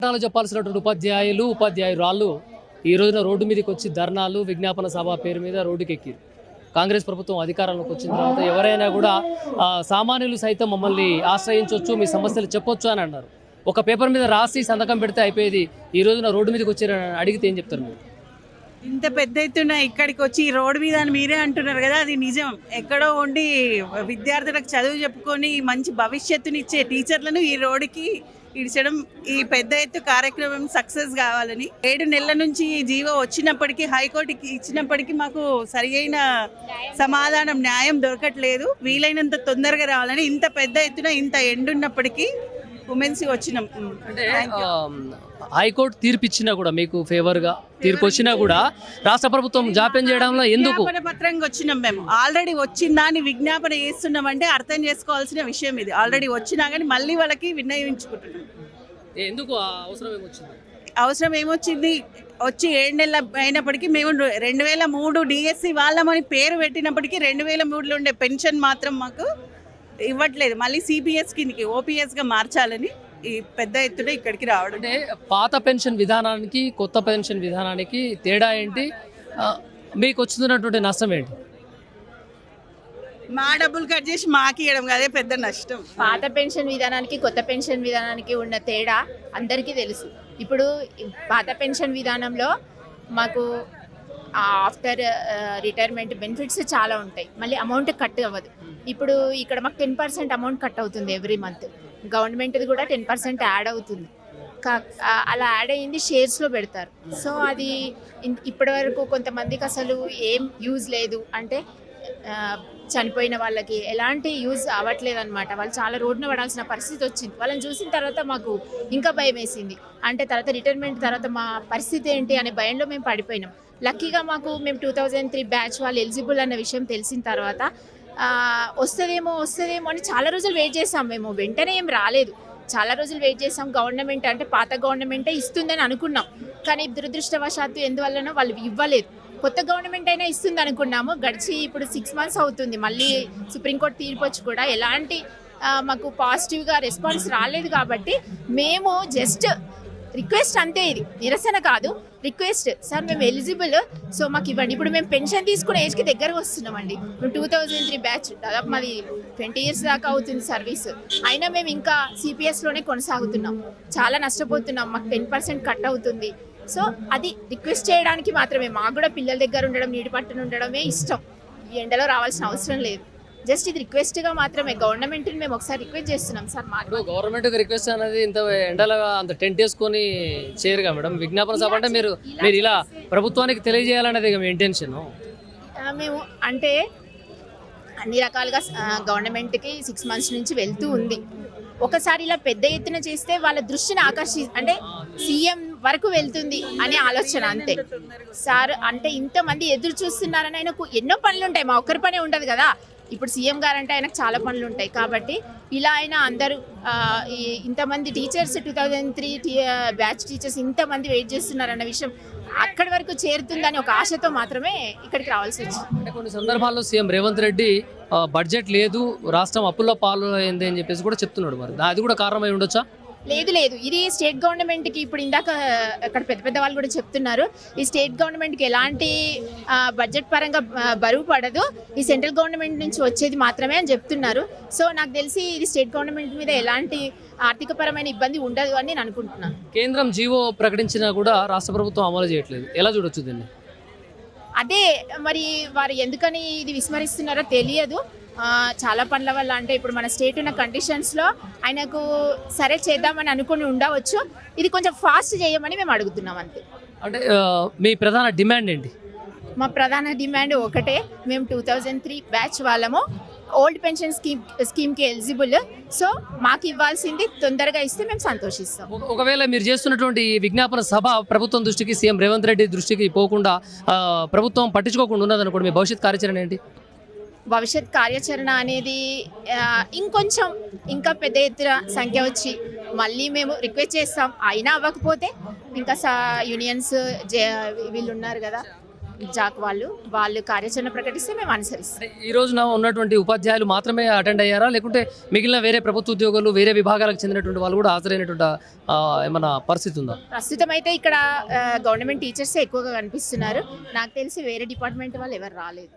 పాఠాలు చెప్పాల్సినటువంటి ఉపాధ్యాయురాళ్ళు ఈ రోజున రోడ్డు మీదకి వచ్చి ధర్నాలు విజ్ఞాపన సభ పేరు మీద రోడ్డుకి ఎక్కిరు. కాంగ్రెస్ ప్రభుత్వం అధికారంలోకి వచ్చిన తర్వాత ఎవరైనా కూడా సామాన్యులు సైతం మమ్మల్ని ఆశ్రయించవచ్చు, మీ సమస్యలు చెప్పొచ్చు అని అన్నారు. ఒక పేపర్ మీద రాసి సంతకం పెడితే అయిపోయేది. ఈ రోజున రోడ్డు మీదకి వచ్చి అడిగితే ఏం చెప్తారు మీరు? ఇంత పెద్ద ఎత్తున ఇక్కడికి వచ్చి ఈ రోడ్డు మీద అని మీరే అంటున్నారు కదా, అది నిజం. ఎక్కడో ఉండి విద్యార్థులకు చదువు చెప్పుకొని మంచి భవిష్యత్తునిచ్చే టీచర్లను ఈ రోడ్డుకి ఇడిచడం, ఈ పెద్ద ఎత్తు కార్యక్రమం సక్సెస్ కావాలని 7 నెలల నుంచి ఈ జీవో వచ్చినప్పటికీ, హైకోర్టుకి ఇచ్చినప్పటికీ మాకు సరియైన సమాధానం, న్యాయం దొరకట్లేదు. వీలైనంత తొందరగా రావాలని ఇంత పెద్ద ఎత్తున ఇంత ఎండున్నప్పటికీ ఉమెన్స్ వచ్చినాం. అంటే హైకోర్టు తీర్పు ఇచ్చినా కూడా, మీకు ఫేవర్గా తీర్పు వచ్చినా కూడా రాష్ట్ర ప్రభుత్వం జాప్యం చేయడంలో ఎందుకు? విజ్ఞాపన పత్రంగా వచ్చినాం మేము. ఆల్రెడీ వచ్చిందా అని విజ్ఞాపన చేస్తున్నామంటే అర్థం చేసుకోవాల్సిన విషయం ఇది. ఆల్రెడీ వచ్చినా కానీ మళ్ళీ వాళ్ళకి విన్నయించుకుంటున్నాం. ఎందుకు అవసరం ఏమొచ్చింది? అవసరం ఏమొచ్చింది? వచ్చి 7 నెలలు అయినప్పటికీ మేము 2003 డిఎస్సి వాళ్ళమని పేరు పెట్టినప్పటికీ 2003లో ఉండే పెన్షన్ మాత్రం మాకు ఇవ్వట్లేదు. మళ్ళీ సిపిఎస్ కిందకి ఓపీఎస్గా మార్చాలని ఈ పెద్ద ఎత్తున ఇక్కడికి రావడం. అంటే పాత పెన్షన్ విధానానికి కొత్త పెన్షన్ విధానానికి తేడా ఏంటి? మీకు వచ్చినటువంటి నష్టం ఏంటి? మా డబ్బులు కట్ చేసి మాకు ఇవ్వడం అదే పెద్ద నష్టం. పాత పెన్షన్ విధానానికి కొత్త పెన్షన్ విధానానికి ఉన్న తేడా అందరికీ తెలుసు. ఇప్పుడు పాత పెన్షన్ విధానంలో మాకు ఆఫ్టర్ రిటైర్మెంట్ బెనిఫిట్స్ చాలా ఉంటాయి, మళ్ళీ అమౌంట్ కట్ అవ్వదు. ఇప్పుడు ఇక్కడ మాకు 10% అమౌంట్ కట్ అవుతుంది ఎవ్రీ మంత్. గవర్నమెంట్ది కూడా 10% యాడ్ అవుతుంది. అలా యాడ్ అయ్యింది షేర్స్లో పెడతారు. సో అది ఇప్పటి వరకు కొంతమందికి అసలు ఏం యూజ్ లేదు. అంటే చనిపోయిన వాళ్ళకి ఎలాంటి యూజ్ అవ్వట్లేదు అనమాట. వాళ్ళు చాలా రోడ్డున పడాల్సిన పరిస్థితి వచ్చింది. వాళ్ళని చూసిన తర్వాత మాకు ఇంకా భయం వేసింది. అంటే తర్వాత రిటైర్మెంట్ తర్వాత మా పరిస్థితి ఏంటి అనే భయంలో మేము పడిపోయినాం. లక్కీగా మేము 2003 బ్యాచ్ వాళ్ళు ఎలిజిబుల్ అన్న విషయం తెలిసిన తర్వాత వస్తుందేమో అని చాలా రోజులు వెయిట్ చేసాం. మేము వెంటనే ఏం రాలేదు, చాలా రోజులు వెయిట్ చేసాం. గవర్నమెంట్ అంటే పాత గవర్నమెంటే ఇస్తుందని అనుకున్నాం, కానీ దురదృష్టవశాత్తు ఎందువల్లనో వాళ్ళు ఇవ్వలేదు. కొత్త గవర్నమెంట్ అయినా ఇస్తుంది అనుకున్నాము. గడిచి ఇప్పుడు 6 మంత్స్ అవుతుంది. మళ్ళీ సుప్రీంకోర్టు తీర్పు వచ్చి కూడా ఎలాంటి మాకు పాజిటివ్గా రెస్పాన్స్ రాలేదు. కాబట్టి మేము జస్ట్ రిక్వెస్ట్ అంతే, ఇది నిరసన కాదు, రిక్వెస్ట్. సార్ మేము ఎలిజిబుల్, సో మాకు ఇవ్వండి. ఇప్పుడు మేము పెన్షన్ తీసుకునే ఏజ్కి దగ్గరకు వస్తున్నామండి. మేము 2003 బ్యాచ్, దాదాపు మాది 20 years దాకా అవుతుంది సర్వీస్. అయినా మేము ఇంకా సిపిఎస్లోనే కొనసాగుతున్నాం. చాలా నష్టపోతున్నాం, మాకు 10% కట్ అవుతుంది. సో అది రిక్వెస్ట్ చేయడానికి మాత్రమే. మాకు కూడా పిల్లల దగ్గర ఉండడం, నీటి పట్టున ఉండడమే ఇష్టం. ఈ ఎండలో రావాల్సిన అవసరం లేదు. జస్ట్ ఇది రిక్వెస్ట్గా మాత్రమే. గవర్నమెంట్ని మేము ఒకసారి రిక్వెస్ట్ చేస్తున్నాం సార్. మాకు గవర్నమెంట్కి రిక్వెస్ట్ అనేది ఇంత ఎండలుగా అంత టెంట్ వేసుకొని చేయరుగా మేడం. విజ్ఞాపన సభ అంటే మీరు ఇలా ప్రభుత్వానికి తెలియజేయాలనేది మీ ఇంటెన్షన్. మేము అంటే అన్ని రకాలుగా గవర్నమెంట్కి 6 months నుంచి వెళ్తూ ఉంది. ఒకసారి ఇలా పెద్ద ఎత్తున చేస్తే వాళ్ళ దృష్టిని అంటే సీఎం వరకు వెళ్తుంది అనే ఆలోచన అంతే సార్. అంటే ఇంతమంది ఎదురు చూస్తున్నారని ఆయనకు ఎన్నో పనులు ఉంటాయి, మా ఒక్కరి పనే ఉండదు కదా. ఇప్పుడు సీఎం గారు అంటే ఆయనకు చాలా పనులు ఉంటాయి. కాబట్టి ఇలా అయినా అందరూ ఇంతమంది టీచర్స్ 2003 బ్యాచ్ టీచర్స్ ఇంతమంది వెయిట్ చేస్తున్నారన్న విషయం అక్కడి వరకు చేరుతుందని ఒక ఆశతో మాత్రమే ఇక్కడికి రావాల్సి వచ్చింది. అంటే కొన్ని సందర్భాల్లో సీఎం రేవంత్ రెడ్డి బడ్జెట్ లేదు, రాష్ట్రం అప్పుల్లో పాలు అయింది అని చెప్పేసి కూడా చెప్తున్నాడు. మరి అది కూడా కారణమై ఉండొచ్చా? లేదు, ఇది స్టేట్ గవర్నమెంట్కి, ఇప్పుడు ఇందాక అక్కడ పెద్ద వాళ్ళు కూడా చెప్తున్నారు, ఈ స్టేట్ గవర్నమెంట్కి ఎలాంటి బడ్జెట్ పరంగా బరువు పడదు, ఈ సెంట్రల్ గవర్నమెంట్ నుంచి వచ్చేది మాత్రమే అని చెప్తున్నారు. సో నాకు తెలిసి ఇది స్టేట్ గవర్నమెంట్ మీద ఎలాంటి ఆర్థికపరమైన ఇబ్బంది ఉండదు అని నేను అనుకుంటున్నాను. కేంద్రం జీవో ప్రకటించినా కూడా రాష్ట్ర ప్రభుత్వం అమలు చేయట్లేదు, ఎలా చూడొచ్చు దీన్ని? అదే మరి వారు ఎందుకని ఇది విస్మరిస్తున్నారో తెలియదు. చాలా పనుల వల్ల, అంటే ఇప్పుడు మన స్టేట్ ఉన్న కండిషన్స్లో ఆయనకు సరే చేద్దామని అనుకుని ఉండవచ్చు. ఇది కొంచెం ఫాస్ట్ చేయమని మేము అడుగుతున్నాం అంతే. అంటే మీ ప్రధాన డిమాండ్ ఏంటి? మా ప్రధాన డిమాండ్ ఒకటే, మేము 2003 బ్యాచ్ వాళ్ళము, ఓల్డ్ పెన్షన్ స్కీమ్కి ఎలిజిబుల్. సో మాకు ఇవ్వాల్సింది తొందరగా ఇస్తే మేము సంతోషిస్తాం. ఒకవేళ మీరు చేస్తున్నటువంటి విజ్ఞాపన సభ ప్రభుత్వం దృష్టికి, సీఎం రేవంత్ రెడ్డి దృష్టికి పోకుండా, ప్రభుత్వం పట్టించుకోకుండా ఉన్నదనుకోండి, మీ భవిష్యత్ కార్యాచరణ ఏంటి? భవిష్యత్ కార్యాచరణ అనేది ఇంకా పెద్ద ఎత్తున సంఖ్య వచ్చి మళ్ళీ మేము రిక్వెస్ట్ చేస్తాం. అయినా అవ్వకపోతే ఇంకా యూనియన్స్ వీళ్ళు ఉన్నారు కదా, జాక్ వాళ్ళు కార్యాచరణ ప్రకటిస్తే మేము అనుసరిస్తాం. అంటే ఈ రోజున ఉన్నటువంటి ఉపాధ్యాయులు మాత్రమే అటెండ్ అయ్యారా, లేకుంటే మిగిలిన వేరే ప్రభుత్వ ఉద్యోగులు వేరే విభాగాలకు చెందినటువంటి వాళ్ళు కూడా హాజరైనటువంటి ఏమన్నా పరిస్థితి ఉందా? ప్రస్తుతం అయితే ఇక్కడ గవర్నమెంట్ టీచర్సే ఎక్కువగా కనిపిస్తున్నారు. నాకు తెలిసి వేరే డిపార్ట్మెంట్ వాళ్ళు ఎవరు రాలేదు.